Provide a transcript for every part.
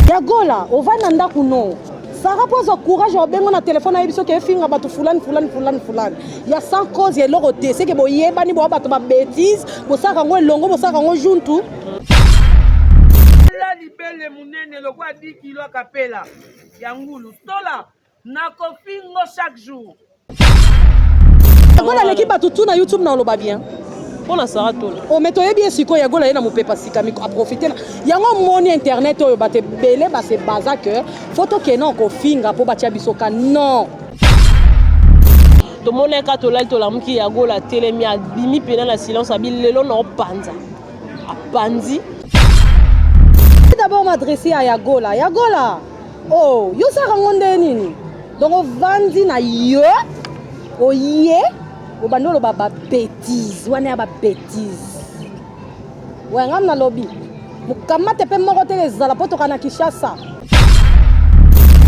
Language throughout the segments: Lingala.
Yagola, on va nanda kuno. Ça rapporte au courage au bengo na téléphone ayebiso ke finga batu fulani. Il y a 100 causes et l'oroté, c'est que bo yeba ni bo batu ba bêtise, bo saka ngo longo, bo saka ngo juntu. La libele munene lo kwa 10 kilo kapela. Yangulu stola na kofingo chaque jour. Yagola l'équipe batu tout na YouTube na oloba bien. On a ça tout. O meto yebi siko Yagola na mupepa sika miko a profiter. Yango moni internet oyo bate belé ba se baza que photo ke non ko finga po batia bisoka non. To moneka to lal to la muki Yagola telemi a bimi pena na silence abi lelo no panza. A panzi. D'abord m'adresser à Yagola. Yagola. Oh, yo sa rangonde nini? Donc on vandi na yo. O ye. O bandolo ba bêtise. Wana ba bêtise. Ouais, ngam na lobby. Mukamate pe moko te ezala poto kana Kinshasa.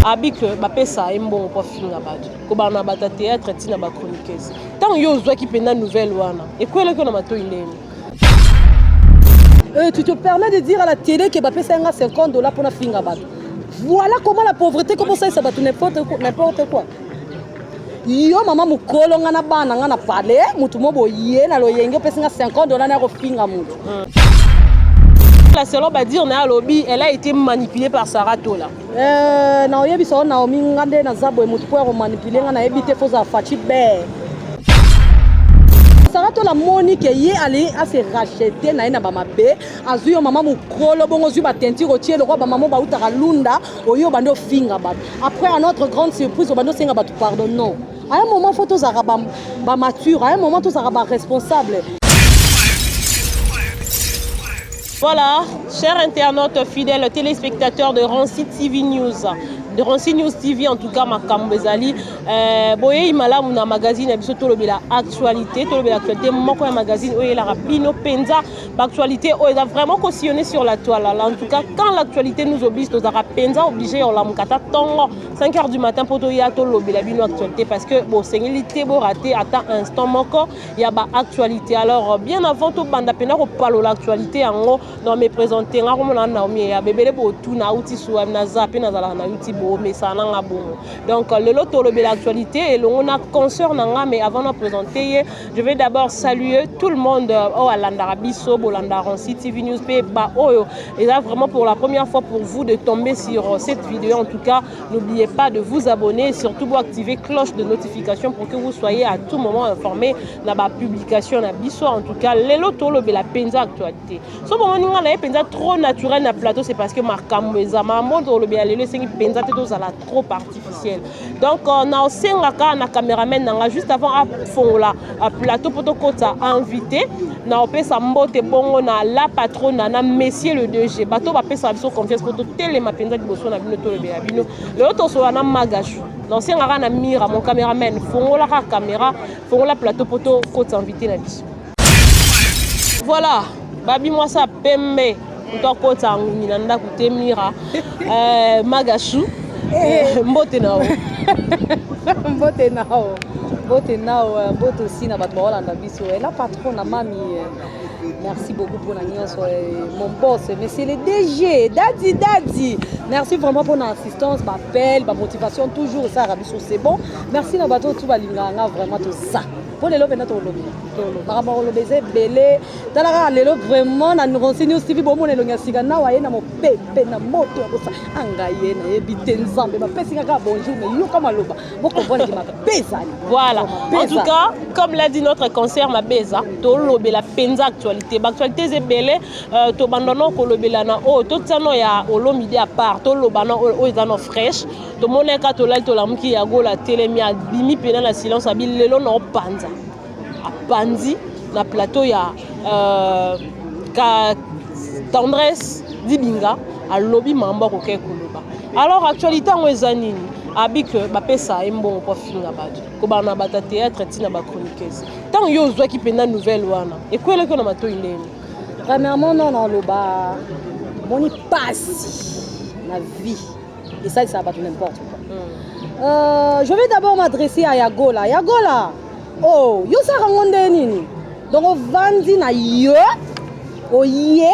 Abi que ba pesa mbongo po finga batu. Ko ba na bata théâtre tina ba chroniqueuse. Tant yo zwa ki pena nouvelle wana. E kwele ko na mato indeni. Tu te permets de dire à la télé que Mbappé c'est $50 pour la finga batu. Voilà comment la pauvreté commence à se battre n'importe quoi. Yo maman mukolo ngana bana ngana pale mutu mobo ye na loyenge pesa $50 na ko finga mutu. La selon va dire na lobby, elle a été manipulée par Sarah Tola. Na oyebi so na omi ngande na zabo mutu po manipuler ngana ebite foza fachi be. Sarah Tola Monique ye allé à se racheter na ina ba mabe azuyo mama mukolo bongo zu ba tentiro tie le roi ba maman ba utaka lunda oyo bando finga ba. Après à notre grande surprise bando singa ba pardon non. À un moment faut tous araba ba mature, à un moment tous araba responsable. Voilà, chers internautes fidèles téléspectateurs de Rancy TV News, de Rancy News TV en tout cas makambo ezali boye imala muna magazine biso to lobela actualité moko ya magazine oyo la rapino penza actualité oyo est vraiment cautionné sur la toile là. En tout cas quand l'actualité nous oblige to zara penza obligé on la mukata tongo 5h du matin pour to ya to lobela bino actualité parce que bon sengilité bo raté ata instant moko ya ba actualité. Alors bien avant to banda pena ko palo l'actualité yango dans mes présentés nga comme na Naomi ya bebele bo tout na outi so na zape na zala na YouTube mais ça n'a bon. Donc le lot de l'actualité et on a concert nanga mais avant de présenter je vais d'abord saluer tout le monde au Alanda Biso Bolanda Rancy TV News ba oyo et là vraiment pour la première fois pour vous de tomber sur cette vidéo. En tout cas n'oubliez pas de vous abonner et surtout vous activer cloche de notification pour que vous soyez à tout moment informés de la publication na Biso. En tout cas les lot de la penza actualité so bon on a penza trop naturel na plateau c'est parce que makambo ezama mondo le bien le sengi penza la trop artificielle. Donc on a aussi un caméraman juste avant à fond là à plateau pour kota invité na opesa mbote bongo na la patronne na monsieur le DG bato ba pesa biso confiance pour télé mapenza liboso na bino to le bino le autre so na magashu na senga na mira mon caméraman fongo la caméra fongo la plateau pour kota invité na biso. Voilà babi moi ça pembe to kota nguni na nda kutemira magashu mbote nao mbote aussi na bato balanda biso la patron na mami merci beaucoup pour la nyonso mon boss monsieur le DG Daddy merci vraiment pour l'assistance m'appel ma motivation toujours ça rabiso c'est bon merci na bato tout balinganga vraiment tout ça pour les lobes na to lobby par rapport au lobby belé tala lelo vraiment na Rancy News TV bon mon elonga sika na waye na mo pepe na moto ko sa angaye na ebite nzambe ba pesinga ka bonjour mais yo comme loba boko bona ki maka pesa. Voilà en tout cas comme l'a dit notre concert ma beza to lobby la penza actualité actualité c'est belé to bandono ko lobela na o to tsano ya olomide à part to lobana o ezano fresh to moneka to lal to lamuki ya gola telemi a bimi pena na silence abi lelo no panza a panzi na plateau ya tendresse dibinga a lobby mamba ko ke koloba. Alors actualité ngo ezanini abi que ba pesa mbongo po finga batu ko bana bata théâtre tina ba chroniqueuse tant yo zwa ki pena nouvelle wana e kwele ko na mato indeni. Premièrement non loba moni passe la vie et ça va tout n'importe quoi. Je vais d'abord m'adresser à Yagola. Oh, yo sa rangonde nini? Donc on vandi na yo, o ye,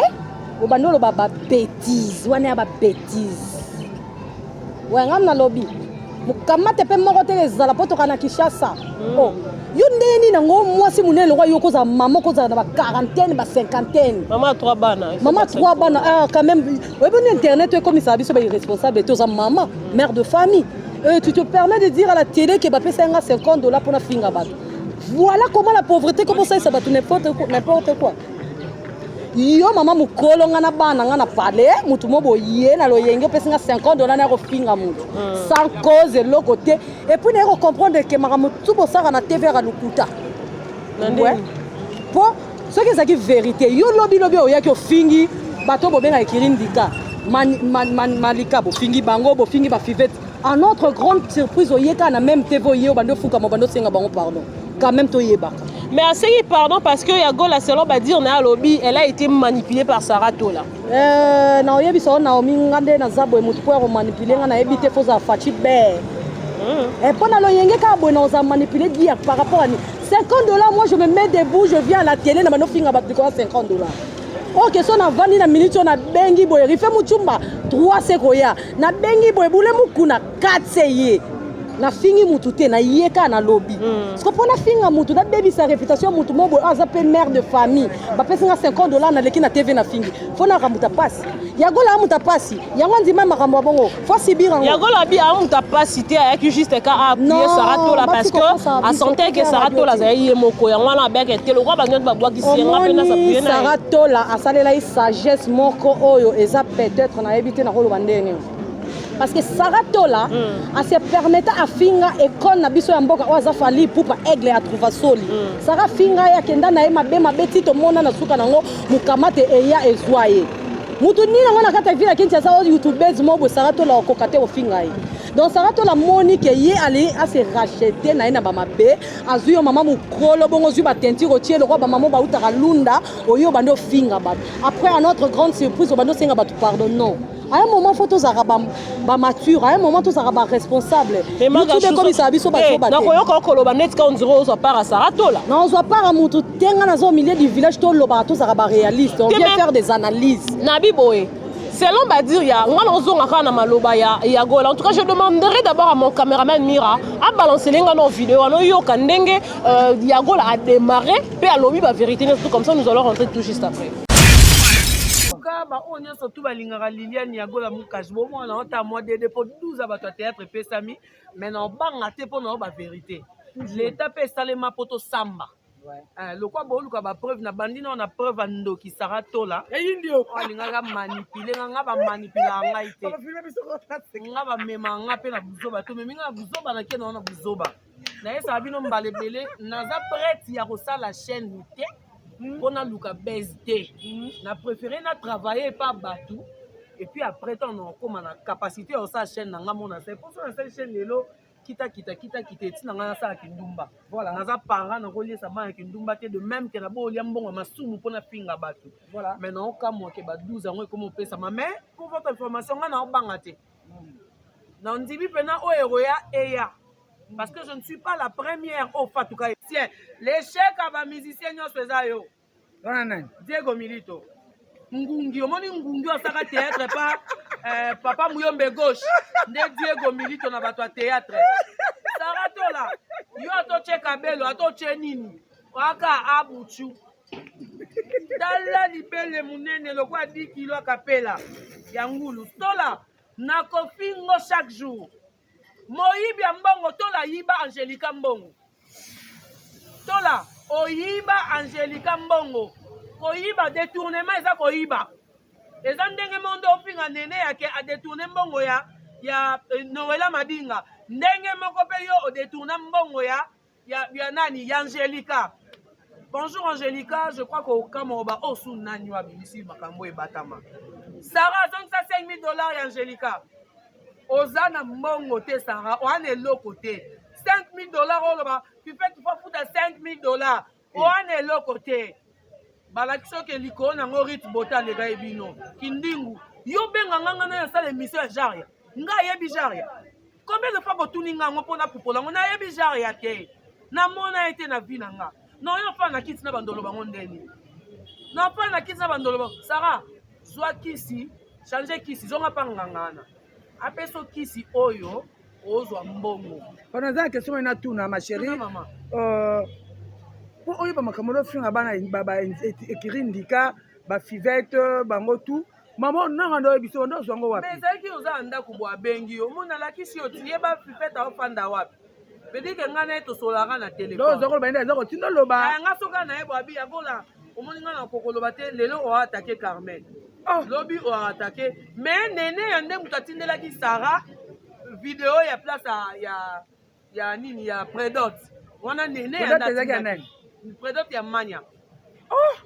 obandolo baba bêtise wana ya ba bêtise ouais ngam na lobby mukamate pe moko te ezala po tokana Kinshasa oh yo ndeni nango mwasi munene lokwa yo koza mama koza na ba quarantaine ba cinquantaine Maman a 3 bana. maman 3 bana ah quand même ouais bon internet ouais comme ça biso ba irresponsable to za maman mère de famille tu te permets de dire à la télé que ba pesa nga $50 pour na finga bato voilà comment la pauvreté commence à s'abattre n'importe quoi yo mama mukolo nga na bana nga na pale mutu mobo ye na loyenge pesa nga $50 na ko finga mutu sans cause le côté et puis na ko comprendre que mama tout bo sara na TV à lukuta ouais pour ce qui est vérité yo lobi oya ki ofingi bato bo benga ekirindika malika bo fingi bango bo fingi ba fivette en notre grande surprise oyeka na même TV yo bando fuka mo bando senga bango pardon quand même to yeba. Mais assez pardon parce que Yagola selon ba dire na lobby elle a été manipulée par Sarah Tola. Na oyebi so na omi ngande na zabo mutu po manipuler nga na ebite fo za fachi be. Et pendant le yenge ka bo na za manipuler dire par rapport à $50 moi je me mets debout je viens à la télé na mano finga ba $50. OK so na vandi na minute na bengi boy rife muchumba 3 sekoya na bengi boy bule mukuna 4 seye. Na fingi mutu te na yeka na lobby parce que pour na finga mutu na baby sa réputation mutu mobo azape mère de famille ba pesa $50 na leki na TV na fingi fo na ramuta passe Yagola amuta passe yango ndima makambo bongo fo sibira Yagola bi amuta passe te ayaki juste ka appuyer Sarah Tola parce que a sentait que Sarah Tola za yé moko yango na beke te lokwa ba ba bwa kisi nga pena sa puye na Sarah Tola asalela i sagesse moko oyo eza peut-être na ebité na rolo bandeni parce que Sarah Tola a se permettre à finga école na biso ya mboka oza fali pupa aigle à trouva soli Sarah finga ya kenda na mabe tito mona na suka nango mukamate eya ezwaye mutu nina ngona kata vila Kinshasa youtubers mobo Sarah Tola okokate ofinga ye donc Sarah Tola moni que ye allé à se racheter na ina ba mabe azuyo mama mukolo bongo zu ba tentiro tie le roi ba mama ba utaka lunda oyo bando finga ba après à notre grande surprise bando senga ba pardon non. À un moment, il faut tous être mature. À un moment, tous être responsable. Et YouTube comme ça, biso baso baté. Donc, on va net quand on dirait on part à Sarah Tola. Non, on soit pas à Moutou. Tenga dans au milieu du village, tout le bateau, ça va réaliste. On vient faire des analyses. Nabi Boé. Selon Badir, il y a un maloba ya Gola. En tout cas, je demanderai d'abord à mon caméraman Mira à balancer les vidéos. On a eu Kandenge, Yagola a démarré, puis à l'objet, la vérité, comme ça, nous allons rentrer tout juste après. Ba onya surtout balingaka Liliane Yagola mukaji bo mwana ota moi de pour 12 abato théâtre pesami mais non banga te pour non ba vérité l'état pe salema poto samba le quoi bo luka ba preuve na bandina on a preuve ando ki Sarah Tola indio alingaka manipuler nga ba manipuler ngai te nga ba mema nga pe na buzoba to memi nga buzoba na ke na buzoba na esa bino mbalebele naza prête ya ko sala chaîne te on a luka BSD na préféré na travailler par batou et puis après on a comme na capacité au sa chaîne na ngamona c'est pour ça cette chaîne lelo kita tina nga sa kindumba voilà naza parent na kolie sa ma kindumba te de même que na bo liambongo masumu pona finga batou voilà maintenant comme moi ke ba 12 ans comme on peut ça mais pour votre information nga na obanga te na ndibi pena o eroya eya parce que je ne suis pas la première au Fatouka. Tiens, l'échec à ma musicien nyoseza yo. Diego Milito. Ngungi, au moins Ngungi a sa théâtre pas papa Mouyombe gauche. Nde Diego Milito na batwa théâtre. Sarah Tola. Yo ato cheka belo, ato chenini. Waka abuchu. Dala libele munene lokwa 10 kilo kapela. Yangulu. Tola. Nako fingo chaque jour. Moyibi mbongo Tola yiba Angelica mbongo. Tola oyiba Angelica mbongo. Koyiba détournement eza koyiba. Eza ndenge mondo opinga nene yake a détourner mbongo ya Noela Madinga. Ndenge moko pe yo o détourner mbongo ya nani ya Angelica. Bonjour Angelica, je crois qu'au Kamoba osu nani wa bimisi makambo e batama. Sarah donc ça $5,000 ya Angelica. Ozana mbongo te Sarah, on est l'autre côté. $5,000 oloba, tu fais tu vas foutre $5,000. On est l'autre côté. Balakso ke liko na ngorit bota le gars ebino. Kindingu, yo benga nganga na sala émission ya Jaria. Nga yebi Jaria. Combien de fois botuninga ngo na popola ngo na yebi Jaria te. Na mona été na vie nga. Non yo fa na kiti na bandolo bango ndeni. Na fa na kiti na bandolo bango. Sarah, zwa kisi change kisi zonga pa ngangana apeso kisi oyo ozwa mbongo Pendant la question ina tuna ma chérie pour oyo ba makamolo finga bana baba ekirindika ba fivette bango tout maman nanga ndo biso ndo zongo wapi mais ça qui oza ndako bwa bengi yo mona la kisi yo tiye ba fivette ofanda wapi Pédé que ngana to solara na téléphone. Non, zoko benda zoko tindo loba. Nga soka na ebo abi akola. Omoni ngana kokolo bate lelo o attaquer Carmel. Lobby o attaquer mais nene yande mutatindela ki Sarah vidéo ya place ya nini ya Predot. Wana nene yanda. Predot ya mania.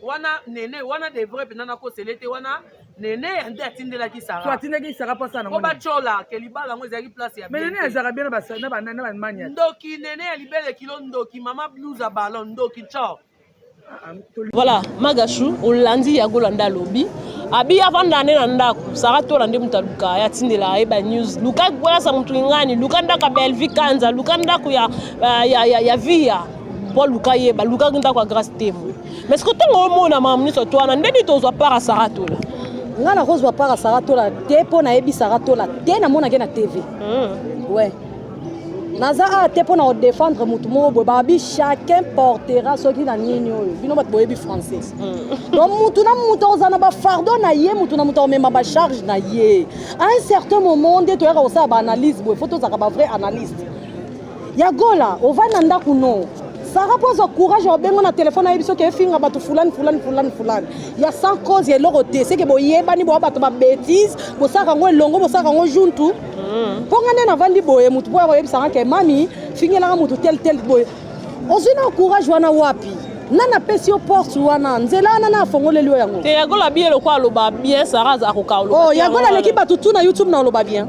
Wana nene wana de vrai penana ko selete wana nene yande atindela ki Sarah. So atindela ki Sarah pas ça na. Ko ba chola ke libala ngo ezaki place ya. Mais nene azara bien na ba mania. Ndoki nene ya libele kilo ndoki mama blues a ballon ndoki ciao. Voilà, Magachou, Olandi Yagolanda lobby. Abi avant d'année nandaku, Sarah to lande mutaluka ya tindela eba news. Luka kwa sa mtu ngani, Lukanda ka Belvi Kanza, Lukanda ku ya via. Paul Luka yeba, Luka nda kwa grâce temo. Mais ce que ton mona mamni so to na ndeni to zo para Sarah to la. Nga na rose wa para Sarah to la depo na ebi Sarah to la te na mona ke na TV. Ouais. Naza a te pour nous défendre mutumo babi chacun portera ce qui na nini oyo bino bat boyebi français donc mutuna mutoza na ba fardeau na ye mutuna muto même ba charge na ye à un certain moment de toera osa ba analyse bo photo za ba vrai analyste ya gola o va nanda kuno Sarah pose courage au bengo na téléphone na biso ke finga batu fulani ya sans cause ya loroté c'est que boyeba ni bo batu ba bêtise bo saka ngo longo bo saka ngo juntu pongane na vandi boye mutu boye yebisanga ke mami fingela mutu tel boye ozina courage wana wapi nana pesi o porte wana nzela na fongoleli yango te yagola bielo kwa loba bien Sarah za kokaulo oh yagola leki batu tu na YouTube na loba bien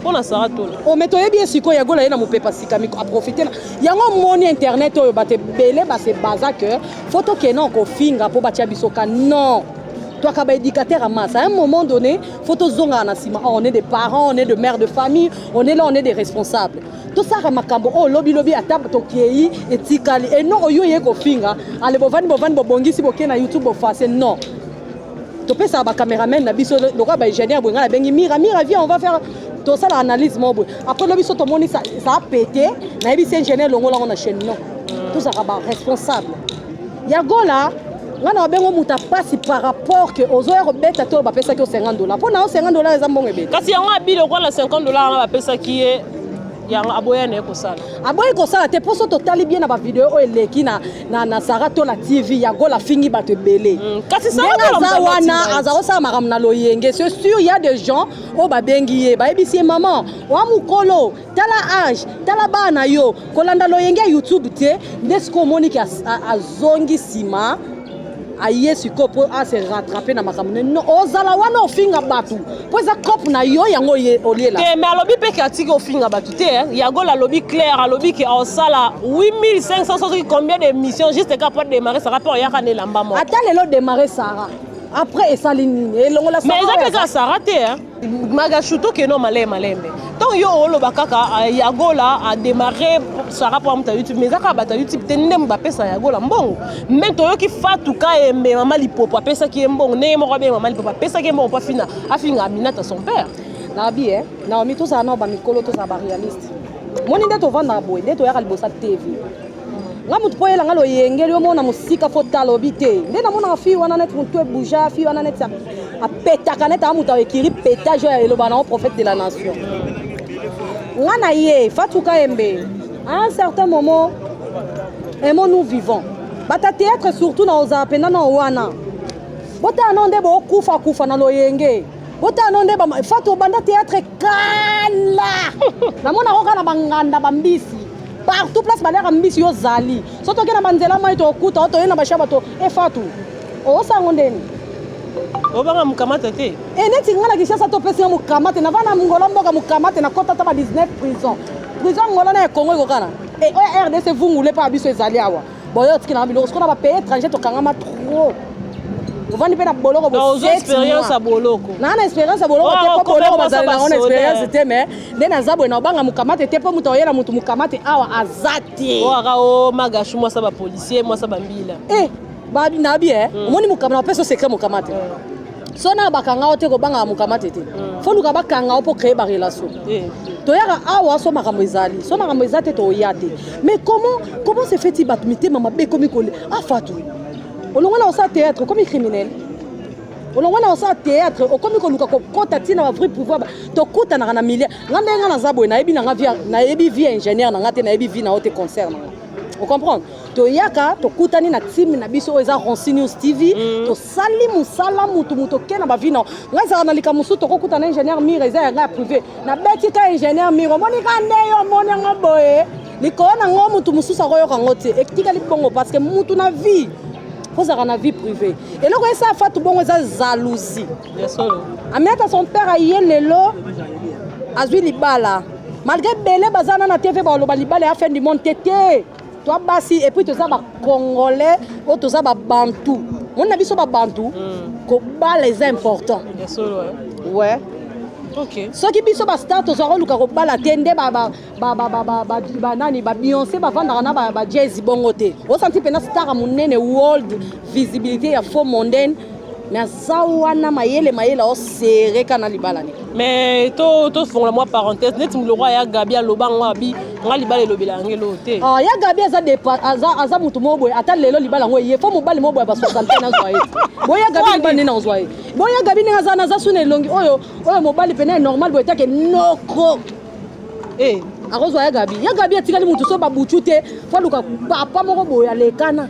pona Sarah to o meto yebi esiko yagola yena mupepa sika miko a profiter yango moni internet oyo bate belé ba se baza que photo kenon ko finga po batia bisoka non toi comme éducateur à masse à un moment donné photo zonga na sima on est des parents on est de mères de famille on est là on est des responsables tout ça makambo oh lobby à table to kei etikali et non oyo ye ko finga ale bovani bobongisi boke na YouTube bo face non to pesa ba cameraman na biso le ba ingénieur bo ngala bengi mira viens on va faire tout ça l'analyse mo bo après lobby so to moni ça a pété na biso ingénieur longo la on a chaîne non tout ça ba responsable ya gola ngana bengo muta pasi par rapport que ozoya robeta to ba pesa ki $50 pona $50 eza mbongo ebele kasi yango abile kwa la $50 na ba pesa ki ye yango aboya na ko sala te poso totali bien na ba video o eleki na Sarah to la TV ya gola fingi ba te belé kasi Sarah za wana azao sa makam na loyenge c'est sûr il y a des gens o ba bengi ye ba ebisi maman wa mukolo tala âge tala bana yo kolanda loyenge YouTube te ndesko monika azongi sima aye siko po a se rattraper na makamune no ozala wana ofinga batu po za cop na yo yango oliela te mais alobi pe ki atiki ofinga batu te yagola alobi clair alobi ki osala 8500 combien d'émissions juste capable de démarrer ça rapport ya kana lamba mo ata lelo démarrer Sarah après esali nini elongo la Sarah mais ça Sarah te Magachou ke no malembe donc yo oloba kaka yagola a démarrer Sarah pour mta YouTube mais zaka bata YouTube te ndem ba pesa yagola mbongo mais to yo ki fatu ka embe mama lipopo pesa ki mbongo ne mo ba mama lipopo pesa ki mbongo pa fina afinga Aminata son père na bien na mi to ça na ba mikolo to ça ba réaliste moni nde to vanda boy nde to ya libosa TV nga mutu poyela nga loyengeli yo mona musika fo talobi te nde na mona fi wana net mutu bouja fi wana net a petaka net a mutu ekiri pétage ya eloba na prophète de la nation nga na ye fatuka embe à un certain moment aimons nous vivons bata théâtre surtout na oza pena na wana bota na nde bo kufa na loyenge bota na nde ba fatu banda théâtre kala na mona roka na banganda bambisi partout place balera mbisi yo zali soto ke na banzela mai to okuta to yena bashaba to efatu o sango ndeni obanga mukamata te neti ngala kishasa to pesi mukamata na vana ngolo mboka mukamata na kota ta ba 19 prison ngolo na Congo ekokana et RDC vungule pa biso ezali awa boyo tikina biloko skona ba pays étranger to kangama trop ovandi pe na boloko bo expérience a boloko na expérience a boloko te po boloko bazali na on expérience te mais ndena zabwe na obanga mukamate te po muto yela mutu mukamate awa azati aka o Magachou moi ça ba policier moi ça ba mbila ba na bien omoni mukamate na peso secret mukamate sona bakanga ote ko banga mukamate te fo luka bakanga pour créer ba relation toyaka awa so makambo ezali so makambo ezate to yate mais comment se fait-il batmité mama be komi kole afatu olongona osa théâtre comme criminel olongona osa théâtre okomi ko luka ko kota tina ba vrai pouvoir to kuta na milliard ngande nga na zabo na yebi na via na yebi vie ingénieur na ngate na yebi vie na haute concert on comprend to yaka to kutani na team na biso eza Ronsi News TV to sali musala mutu kena ba vina ngaza na lika musu to kuta na ingénieur mire eza ya privé na beti ka ingénieur mire moni ka ndeyo moni ngoboye likona ngo mutu mususa koyo kangote ektika libongo parce que mutu na vie faut avoir une vie privée et loko esa fatu bongo eza jalousie Aminata son père a yelelo azwi libala malgré belé bazana na TV ba loba libala a fin du monde tété toi basi et puis tous ça ba congolais ou tous ça ba bantou on a biso ba bantou ko ba les importants ouais ok ce qui biso ba star tous ça luka ko ba la tende ba nani ba Beyoncé ba vanda na ba Jay-Z bongo te o senti pena star munene world visibilité ya faux mondaine mais zawana mayele o serré kana libala ni mais to font moi parenthèse net le roi ya Gabi alobango abi nga libala lobela ngelo te ah ya Gabi aza mutu mobo ata lelo libala ngo ye fo mobali mobo ba 60 na zwaye boya Gabi libala na zwaye boya Gabi nga za sune longi oyo mobali pena normal boya take noko akozwa ya Gabi atikali mutu so babuchu te fo luka papa moko boya lekana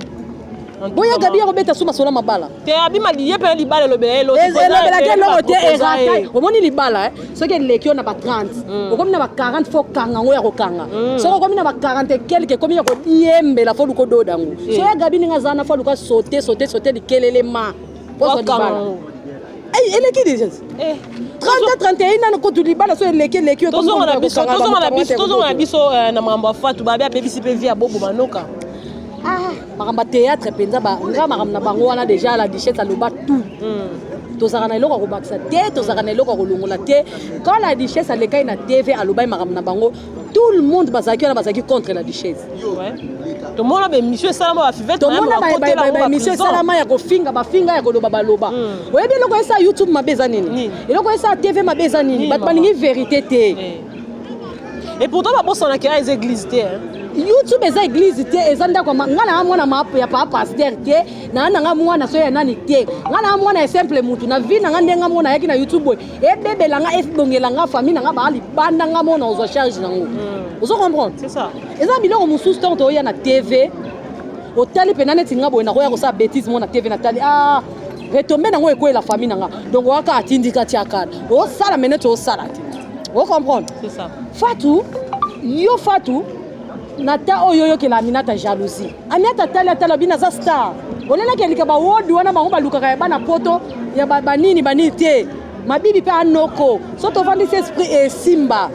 boya Gabi ko beta suma sona mabala te abi maliye pe libala lobela elo lobela ke lo te erata omoni libala so ke lekio na ba 30 okomi na ba 40 fo kanga ngo ya ko kanga so okomi na ba 40 quelque komi ya ko diembela fo luko dodango so ya Gabi nga zana fo luka sauter likelele ma poso libala ele ki déjà 30-31 nano ko libala so lekio tozo na biso na mambo fatu babe apebisi pe via bobo manoka makambo théâtre penza nga makambo na bango wana déjà la Duchesse aloba tout tozaka na eloko ya kobakisa te tozaka na eloko ya kolongola te quand la Duchesse alekai na TV alobai makambo na bango tout le monde bazalaki wana bazalaki contre la Duchesse tomona bémission esalama bafivete tomona bémission esalama ya kofinga bafinga ya koloba baloba oyebi eloko esa YouTube mabe eza nini eloko esa TV mabe eza nini bato balingi vérité te et pourtant babosana kera eza église te YouTube eza église te eza ndako nga na mwana mapo ya papa pasteur te na nga mwana so ya nani te nga na mwana ya simple mutu na vie na nga ndenga mwana yaki na YouTube ebebela nga efbongela nga famille nga ba libanda nga mwana ozo charge nango ozo comprendre c'est ça eza biloko mususu tant to ya na TV otali pena neti nga boye na ko ya ko sa bêtise mona TV na tali retomber nango eko la famille nga donc waka atindika tiakana o sala menete o sala te o comprendre c'est ça Fatou nata oyo ke la Aminata jalousie Aminata tala bina za star olela ke lika ba wodi wana bango balukaka bana poto ya banini te mabibi pe anoko so to vandi esprit et simba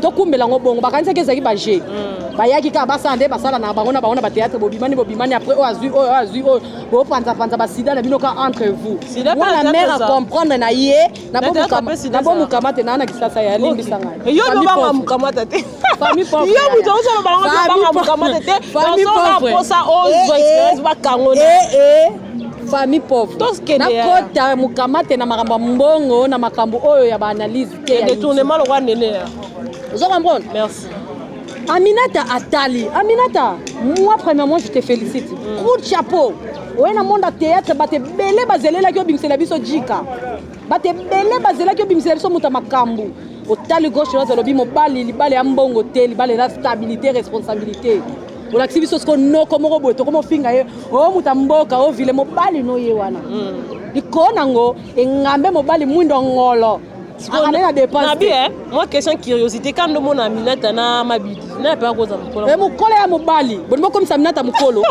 to kumbela ngo bongo bakanisa ke zaki ba je bayaki ka basande basala na bango na ba théâtre bobimani après o azui o panza ba sida na bino ka entre vous la mère à comprendre na ye na bo mukamate na kisasa ya limbi sanga yo lo ba mukamata te famille pauvre yo muto so ba mukamata te famille pauvre posa o expérience ba kango famille pauvre na kota mukamate na makambo mbongo na makambo oyo ya ba analyse te ya détournement lo nene vous comprenez merci Aminata Atali. Aminata, moi premièrement je te félicite. Coup de chapeau. Ouais na monde théâtre bate belé bazele la kyo bimsela biso jika. Bate belé bazela kyo bimsela biso muta makambu. Otali gauche là zalobi mobali libale ya mbongo te libale la stabilité responsabilité. Ola kibiso sko no komo robo to komo finga ye. O muta mboka o vile mobali no ye wana. Ikona ngo engambe mobali mwindo ngolo. Moi, question curiosité, quand le monde a Aminata na mabidi, n'a pas cause mukolo. Mukolo ya mobali, bonimo comme ça Aminata mukolo.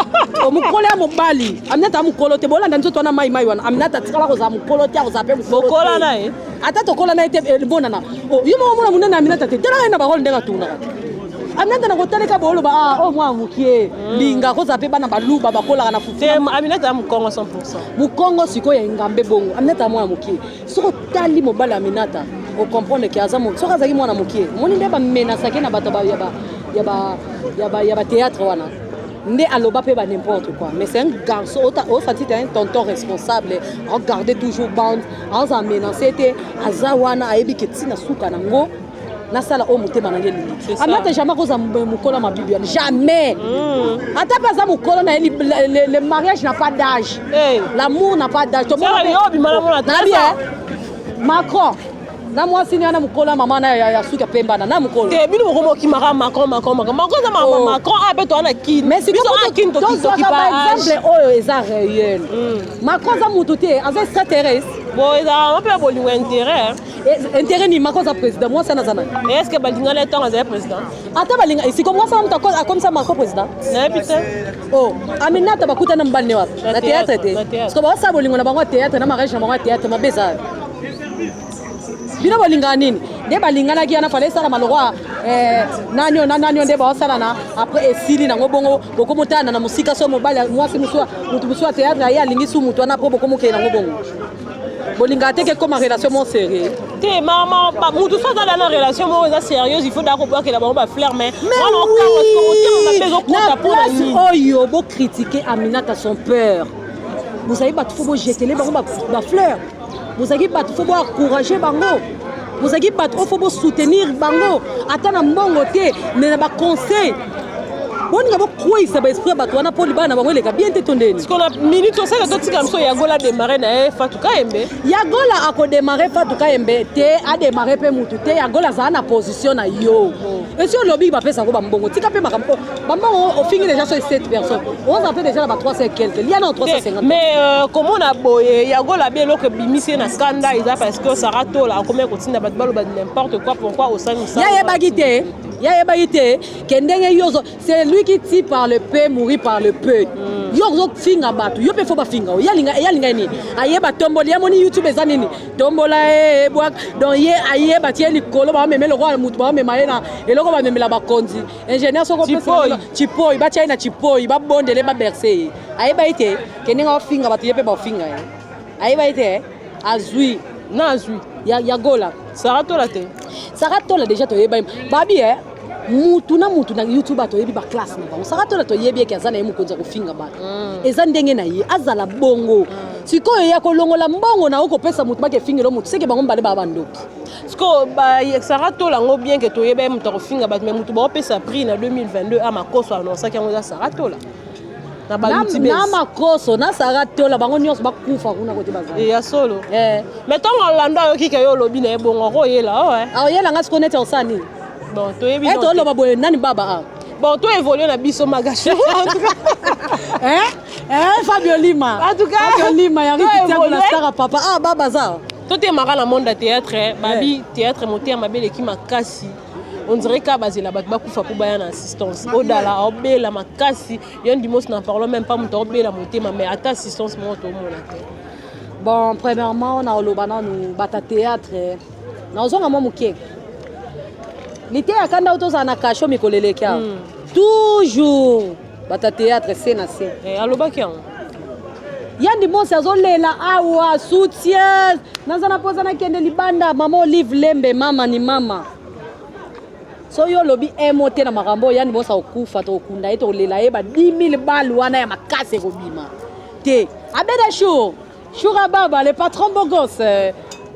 Mukolo ya mobali, Aminata mukolo te bola ndanzo tona mai wana. Aminata tikala ko za mukolo te ko za pe mukolo. Mukolo na e. Ata to kola na ete bonana. Yimo mona munana Aminata te. Tala na ba hol ndenga tuna. Aminata na kotaleka bolo ba mwa mukie. Linga ko za pe bana baluba bakola na fufu. Aminata mukongo 100%. Mukongo siko ya ngambe bongo. Aminata mwa mukie. Soko tali mobali Aminata. O comprendre que azamu soka zaki mwana mukie moni ndeba menace ke na bato ya ba théâtre wana Nde aloba pe ba n'importe quoi. Mais c'est un garçon, au senti un tonton responsable. Regardez toujours bande, en amenancé te azawana ayebi ketina suka nango. Nasala o mutema na ngeli. Amata jamais koza mukola ma bibiane, jamais. Ata pas ça mukola na le mariage n'a pas d'âge. L'amour n'a pas d'âge. Macron. Na moi sini ana mukola mama na ya suka pemba na mukola. Te bino ko ki mara Macron za Macron abeto ana ki. Mais c'est comme kin to ki par exemple oh eza réel. Macron za mutu te aza extraterrestre. Bon eza un peu bolingo intérêt. Intérêt ni Macron za président moi ça na zana. Est-ce que balinga le temps za président? Ata balinga ici comme moi ça mutu comme ça Macron président. Na bité. Oh, Aminata bakuta na mbane wapi? Na théâtre te. Parce que ba sa bolingo na bango théâtre na mariage na bango théâtre mabeza. Bino bolinga nini nde balingana ki ana fale sala malorwa nanyo nde ba sala na après esili nango bongo boko mutana na musika so mobala mwasi muswa mutu muswa théâtre ya lingi su mutu ana boko moke nango bongo bolinga te ke comme relation mon sérieux te maman mutu so dans la relation mo eza sérieuse il faut d'accord que la bango ba fleur mais na place oyo bo critiquer Aminata son peur vous savez pas faut jeter les bango ba fleur. Vous avez pas faut encourager bango. Vous avez pas faut soutenir bango. Attends mbongo te mais ba conseil. On nga quoi ça ba esprit ba twana poli bana bango le ka bien te tondeni. Parce qu'on a minute on sait que tout comme ça Yagola démarrer na Fatou Kayembe. Yagola a ko démarrer Fatou Kayembe te a démarrer pe mutu te Yagola za na position na yo. Et si on lobby ba pesa ko ba mbongo tika pe makambo. Maman on finit déjà sur 7 personnes. On appelle déjà ba 300 quelques. Il y en a 350. Mais comment on a boyé Yagola bien lo que bimisi na scandale ils parce que ça rato là comment continue ba balo ba n'importe quoi pourquoi au sein ça. Ya bagité. Ya bagité kendenge yozo c'est lui qui tue par le peu mourir par le peu. Yozo finga batu yo pe fo ba finga ya linga ni ayeba tomboli ya moni YouTube eza nini tombola bwa donc ye ayeba tie likolo ba memela ko mutu ba mema na eloko ba memela ba konzi ingénieur soko pesa chipoi ba tia na chipoi ba bondele ba bercer ayeba ite kendenge finga batu ye pe ba finga ayeba ite azui na azui ya gola saratola te saratola déjà to yeba babi mutu na YouTube ato yebi ba classe na bango saratola to yebi ke azana yemu konza ko finga ba eza ndenge na ye azala bongo sikoyo ya kolongola mbongo na uko pesa mutu make fingelo mutu seke bango mbale ba bandoki sko ba saratola ngo bien que to yeba mutu ko finga ba mais mutu ba pesa prix na 2022 a makoso annonça ki ngo saratola na ba na makoso na saratola bango nyonso bakufa kuna kote baza ya solo mais tant Orlando yo ki ke yo lobi na bongo ko yela yela nga skonete osani bon to yebi et to lo baboye nani baba bon to évoluer na biso magashi Fabio Lima en tout cas Fabio Lima ya riti la star papa baba za to te mara na monde théâtre babi théâtre moteur mabele ki makasi on dirait ka bazela bat bakufa pour baya na assistance odala obela makasi yon dimos na parlons même pas muto obela motema mais ata assistance mo to mona te bon premièrement on a olobana nous bata théâtre na ozonga mo muke L'été à Kanda Otoza na kasho mikoleleka. Toujours bata théâtre c'est na c'est. Alobakia. Yandi bon sazolela awa soutien. Nazana poza na kende libanda mama Olive Lembe mama ni mama. So yo lobi emote na makambo yandi bon sa okufa to kunda ito lela eba 10,000 balles wana ya makase kobima. Te abeda show. Shura baba le patron beau gosse.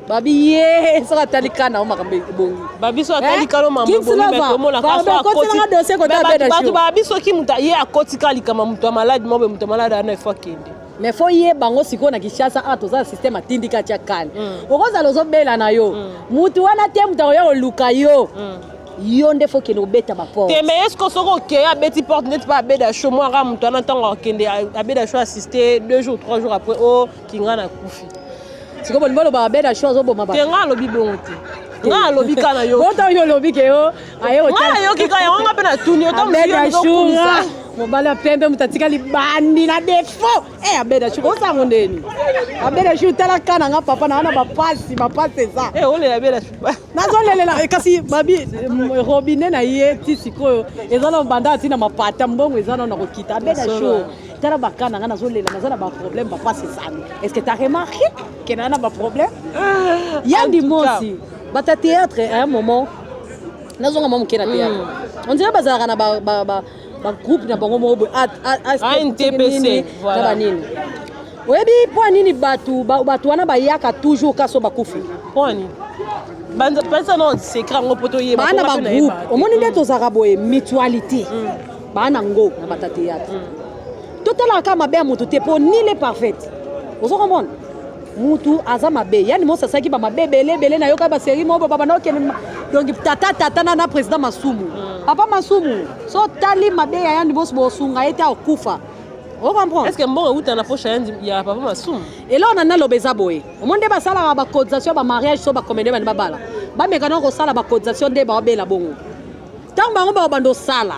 Babi ye sera talikana makambe bongi babi so talikano mambo bongi komo la kaso akoti babi so ki muta ye akoti kalikama mutu malade mobe mutu malade ana ifo kende mais fo ye bango siko na Kinshasa ato za système atindika tia kan okoza lozo bela na yo mutu wana te muta yo luka yo yo nde fo kende obeta ba porte te mais est-ce que soko ke ya beti porte net pas beda show moi ra mutu ana tango kende abeda show assister 2 jours 3 jours après oh kingana kufi siko bo mbolo ba beda show zo bo maba tenga lobi bonte nga lobi kana yo bota yo lobi ke yo ayo nga yo ki kaya nga pena tuni yo tamu yo shura mobala pembe mutatika libandi na defo abeda show osa mondeni abeda show tala kana nga papa na ana bapasi za ole abeda show nazo lelela kasi babi robinet na ye ti siko ezala banda tina mapata mbongo ezala na kokita abeda show tala bakana nga nazo lela nazo na ba problème papa c'est ça est-ce que tu as remarqué que nana ba problème yandi mosi bata théâtre à un moment nazo nga mamu kena théâtre on dirait bazara na ba groupe na bango mo NTPC voilà nini oyebi po nini batu wana bayaka toujours kaso bakufi po nini banda pensa non secret ngo poto yeba bana ba groupe omoni nde tozaka boye mutualité bana ngo na batate yata totala ka mabe mutu te po ni le parfaite ozo comprendre mutu aza mabe yani mo sasaki ba mabe belé na yoka ba série mo baba na okene donc tata na président Masumu papa Masumu so tali mabe ya yani boss bosunga eta okufa o comprendre est-ce que mbongo uta na poche ya papa Masumu et là on a lobeza boye omonde ba sala ba cotisation ba mariage so ba comédie ba bala ba mekana ko sala ba cotisation de ba bela bongo tant bango ba bando sala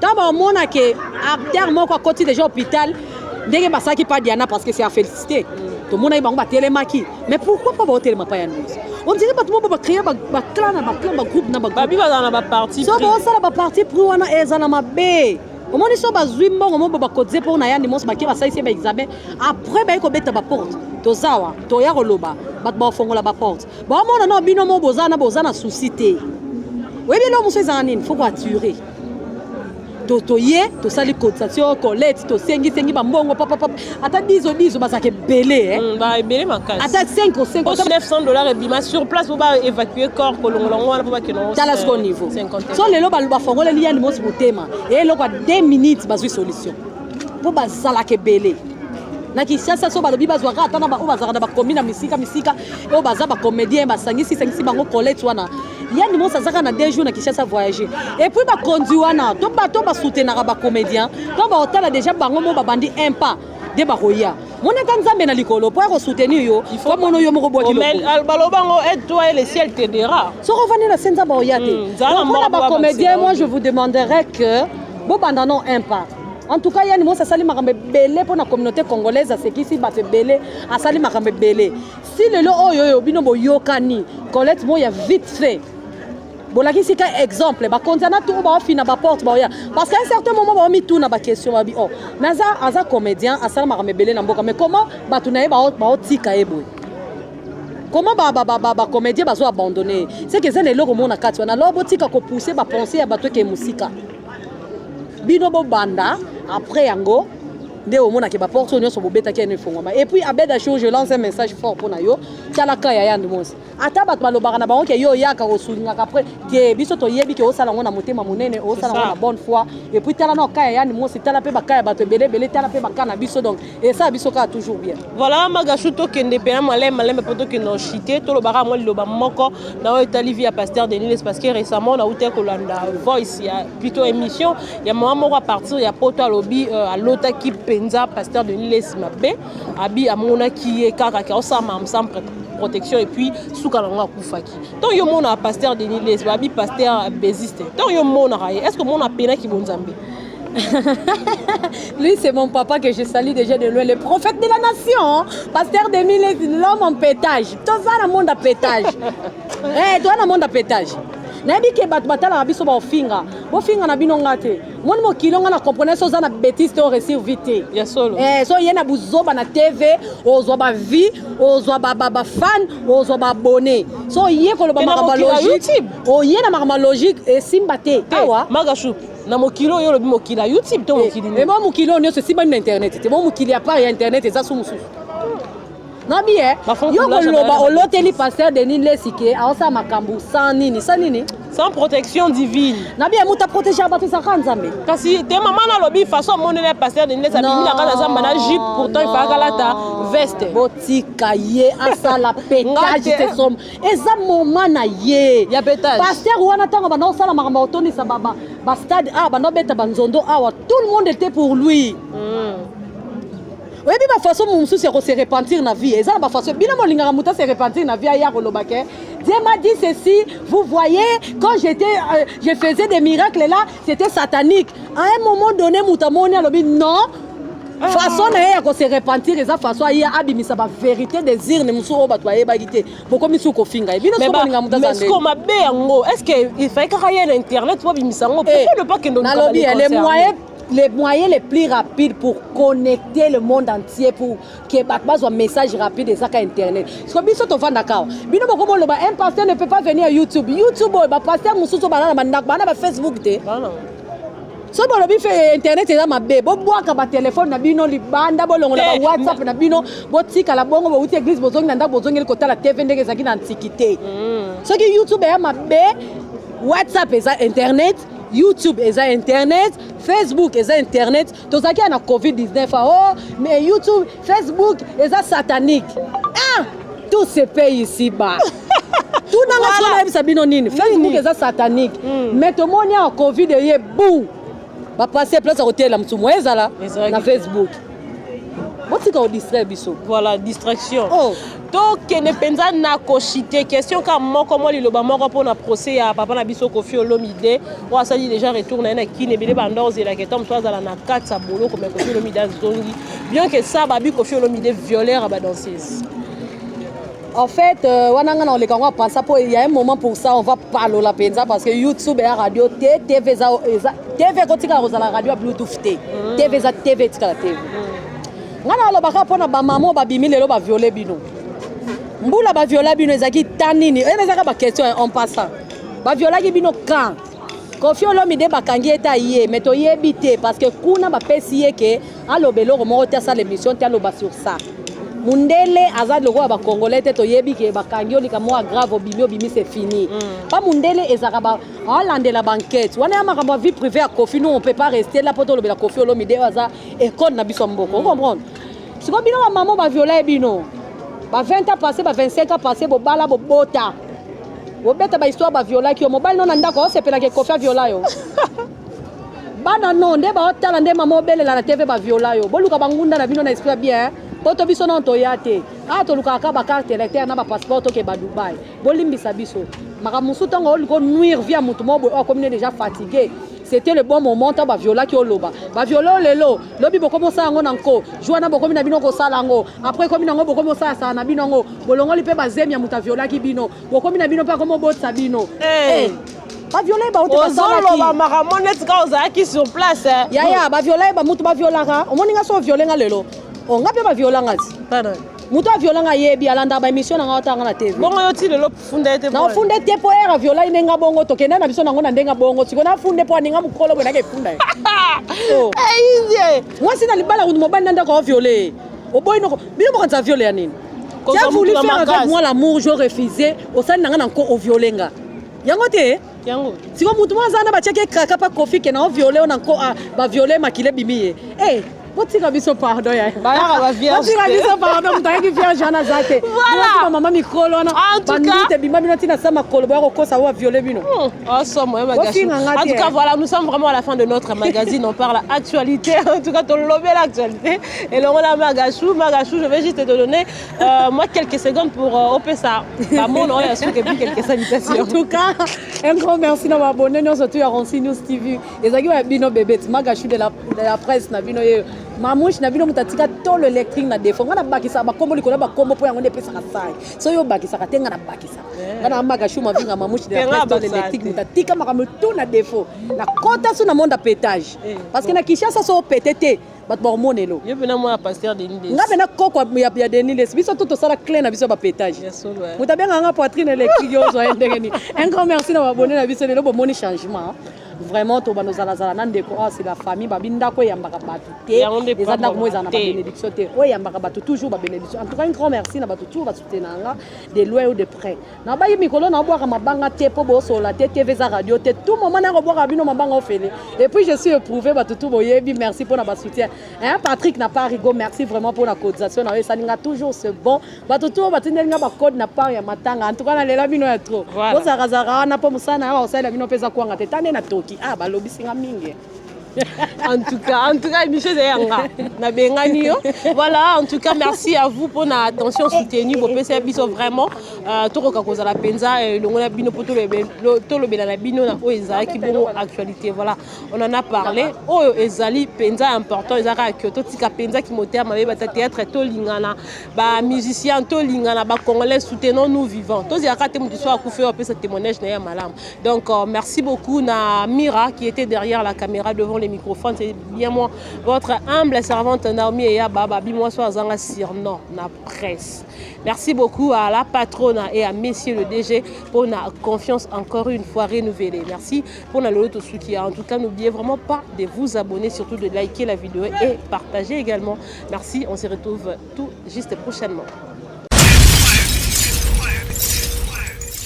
tant ba mona ke acteur moko a côté déjà hôpital ndenge basaki pas Diana parce que c'est à féliciter tout le monde a bango ba télémaki mais pourquoi pas ba téléma pas ya nous on dirait pas tout le monde ba créer ba clan ba groupe na ba babi ba na ba parti so ba sala ba parti pour wana ezana mabe au moins so bazwi mbongo mo ba kodze pour na yandi mos ba ki ba saisi ba examen après ba ko beta ba porte to zawa to ya koloba ba ba fongola ba porte ba mona no bino mo bozana souci te oui bien lo muso ezana nini faut quoi attirer to ye to sali cotisation collecte to sengi ba mbongo papa ata 10 basake belé ba belé makasi ata 5 $900 et bima sur place pour ba évacuer corps kolongolongo wana pour ba keno tala ce niveau so lelo ba fongola liani mos botema et loko 2 minutes bazwi solution pour bazala ke belé na kisasa so balobi bazwaka ata na ba bazaka na ba komina misika o baza ba comédien ba sangisi bango collecte wana yani mo sazaka na 2 jours na kisasa voyager et puis ba conduit wana to ba soutenir ba comédien to ba hôtel déjà bango mo ba bandi un pas de ba roya mona kanzambe na likolo pour ko soutenir yo il faut mono yo moko boki mais balobango aide-toi et le ciel t'aidera so revenir na senza ba roya te donc ba comédien moi je vous demanderais que bo bandano un pas. En tout cas, il y a une chose belé pour la communauté congolaise, c'est qu'ici bat belé, à sali makambe belé. Si le lo bino bo yokani, Colette mo ya vite fait. Bon là ici un exemple, ba konzana tout ba fina ba porte ba ya. Parce qu'à un certain moment ba mi tout na ba question ba bi oh. Naza aza comédien, asala makambe belé na mboka mais comment ba tunaye ba tika eboy. Comment ba comédien ba zo abandonner. C'est que ça les loko mona kati wana lo botika ko pousser ba penser ya bato ke musika. Bino bo banda après yango nde au mona ke ba porte onyo so bobeta ke ne fongoma et puis abeda show je lance un message fort pour na yo tala ka ya yandi mos ata bat balobaka na bango ke yo yaka ko sulinga après ke biso to yebi ke o sala ngona motema monene o sala ngona bonne foi et puis tala no ka ya yandi mos tala pe ba ka ya bato belé tala pe ba kana biso donc et ça biso ka toujours bien voilà magashu to kende pe malem poto ke no chité to lobaka mo liloba moko na o etali via pasteur Denis parce que récemment na uté ko landa voice ya plutôt émission ya maman moko à partir ya poto alobi à lota ki penza pasteur Denis Mabe abi amona ki kaka ka osama ensemble protection et puis soukalanga kufaki tant yo mona pasteur Denis babi pasteur Beziste tant yo mona est-ce que mona pena ki bonzambe lui c'est mon papa que je salue déjà de loin le prophète de la nation pasteur Denis l'homme en pétage tout ça na monde à pétage toi na monde à pétage nayebi ke bato batala biso ba ofinga na bino ngate moni mokilonga na comprendre so za na bêtise to réussir vite ya solo so yena buzoba na TV ozwa ba vie ozwa ba fan ozwa ba abonné so yé ko lo ba makamba logique yena makamba logique et simba te awa magashu na mokilo yo lobi mokila YouTube to mokili mais moi mokilo nyo se simba na internet te moi mokili ya pas ya internet eza sumusu non bien yo ko loba oloteli pasteur Denis Lesike aosa makambu sans nini sans protection divine na bien muta protéger bato sa kanzambe kasi te maman na lobi façon monele pasteur Denis abimi na kana za mana jupe pourtant il fallait kalata veste botika ye asala pétage te som eza moment na ye ya pétage pasteur wana tango bana osala makambo otoni sa baba ba stade bana beta banzondo awa tout le monde était pour lui oui, mais ma façon mon souci c'est se repentir na vie. Et ça ma façon bien mon lingara muta se repentir na vie ya kolobake. Dieu m'a dit ceci, vous voyez quand je faisais des miracles là, c'était satanique. À un moment donné muta moni alobi non. Façon na ya ko se repentir eza façon ya abimisa ba vérité désir ne muso o batwa yeba gité. Boko misu ko finga. Bino so linga muta zande. Mais ce qu'on m'a bé yango, est-ce que il fallait que rien internet pour abimisa ngo? Pourquoi ne pas que nous les moyens les plus rapides pour connecter le monde entier pour que un message rapide et ça internet. Parce que biso to vanda kao. Bino boko mo loba un pasteur ne peut pas venir à YouTube. YouTube ba pasteur mususu bana ba Facebook te. so bolobi fe internet eza mabe bobwaka batelefone na bino libanda bolongola ba whatsapp na bino botikala bongo bouti église bozongi na ndako bozongeli kotala tv ndenge ezalaki na antiquité soki youtube eya mabe whatsapp eza internet YouTube eza internet, Facebook eza internet, tozaki na COVID-19 oh mais YouTube, Facebook eza satanique. Ah, tout ce pays ici bas. Tout dans la zone sabino nini, Facebook eza satanique. Mais tout monde a COVID et bou. Ba passer place à hôtel la mtumo ezala na Facebook. Botika au distrait biso. Voilà, distraction. Oh. Donc, ne pensa na kochite. Question comment le bamoko pour na procès à papa na biso Koffi Olomide. On a dit déjà retourner na qui ne bele bandoze la ketom soit à na 4 sabolo comme Koffi Olomide zongi. Bien que ça babi Koffi Olomide violeur à danseuse. En fait, il y a un moment pour ça, on va parler la penza parce que YouTube et radio, TV kotika la radio Bluetooth TV za TV tika la TV. Ngana lo baka pona ba maman ba bimi lelo ba violer bino. Mbula ba violer bino ezaki tanini. Ezaka ba question en passant. Ba violer bino quand Koffi Olomide bakangi eta yé mais to yebité parce que kuna ba pesi yeke alobelo ko mo ta l'émission ta loba sur ça. Mundele azad logo ba congolais te to yebi ke bakangi olika mo grave bimi c'est fini. Pas Mundele ezaka ba Hollande la banquette. Wana ma ba vie privée à Koffi nous on peut pas rester là pour to lobela Koffi Olomide aza école na biso mboko. Vous comprenez? Si ko bino maman ba violer bino. Ba 20 ans passé ba 25 ans passé bo bala bo bota. Bo beta ba histoire ba violer ki o mobile non ndako se pela ke Koffi violer yo. Bana non nde ba otala nde maman obelela na TV ba violer yo. Boluka bangunda na bino na esprit bien. Poto biso na toyate a to luka ka ba carte électeur na ba passeport to ke ba Dubai bolimbisa biso maka musu tango oliko nuire via mutu mobo o comme déjà fatigué c'était le bon moment ta ba viola ki oloba ba viola lelo lobi boko mo sa ngo nanko joana boko na bino ko sala ngo après komi nango boko mo sa na bino ngo bolongo lipe ba zemia muta viola ki bino boko na bino pa komo botsa bino ba viola ba oto ba sala ki ba maramonet ka ozaki sur place ya ba viola ba mutu ba viola ka omoni nga so viola nga lelo on ngape ba violanga pardon muto violanga yebi alanda ba émission na ngata na TV bongo yo ti lelo funda ete na funda te po era viola inenga bongo to kenda na biso na ngona ndenga bongo tiko na funde po ninga mukolo bona ke funda oh eh moi c'est dans le bala ou mo banda ndako violer o boy no bino mo kanza violer nini tu as voulu faire avec moi l'amour je refusé au sein nanga na ko o violenga yango te yango siko mutu mo zana ba cheke kaka pa Koffi ke na violer na ko ba violer makile bimiye botika biso pardon ya bayaka ba vierge botika biso pardon mutaki vierge ana zate voilà maman mikolo na bandite bima bino tina sama kolo ba ko kosa wa violer bino somme en tout cas voilà nous sommes vraiment à la fin de notre magazine on parle actualité en tout cas ton lobby l'actualité et là on a Magachou je vais juste te donner moi quelques secondes pour opérer ça pas mon nom et quelques salutations en tout cas un grand merci na abonné nous surtout à Ronsi News TV ezaki ba bino bébé Magachou de la presse na bino Mamouche na bino mutatika tolo électrique na défaut ngana bakisa ba kombo likona ba kombo po yango nde pesa kasai so yo bakisa ka tenga na bakisa ngana Magachou mavinga Mamouche de la presse tolo électrique mutatika makamu tout na défaut na kota so na monde pétage parce que na Kinshasa so pétété bat ba monelo yo bena moi pasteur de Niles ngabe na koko ya de Niles biso tout sala clé na biso ba pétage mutabenga nga poitrine électrique yo zo ndengeni un grand merci na abonné na biso lelo bo moni changement vraiment to bano zala nan déco c'est la famille babinda ko yambaka batu te les anda ko moza na bénédiction te o yambaka batu toujours ba bénédiction en tout cas un grand merci na batu toujours ba soutenanga de loin ou de près na ba yimikolo na boaka mabanga te po bo sola te TV za radio te tout moment na ko boaka bino mabanga ofele et puis je suis éprouvé batu tout boyebi merci pour na ba soutien hein Patrick na Parigo merci vraiment pour la cotisation na ça ninga toujours c'est bon batu tout ba tindenga ba code na part ya matanga en tout cas na lela bino ya trop bo zara na po musana wa osala bino pesa kwanga te tane na ah bah lobby singa mingi en tout cas Michel Zayanga na bengani yo voilà en tout cas merci à vous pour la attention soutenue pour PC biso vraiment to ko koza la penza longona bino poto le bela na bino na o ezali ki bon actualité voilà on en a parlé o ezali penza important ezaka Kyoto tika penza ki moteur mabe ba théâtre to lingana ba musicien to lingana ba congolais soutenons nous vivants to zaka te mutu so akufa pe ce témoignage na ya malam donc merci beaucoup na Mira qui était derrière la caméra devant les microphones, c'est bien moi, votre humble servante Naomi Eya Baba, moi soit Zanga Sirno, na presse. Merci beaucoup à la patronne et à messieurs le DG pour la confiance encore une fois renouvelée. Merci pour le soutien. En tout cas, n'oubliez vraiment pas de vous abonner, surtout de liker la vidéo et partager également. Merci, on se retrouve tout juste prochainement.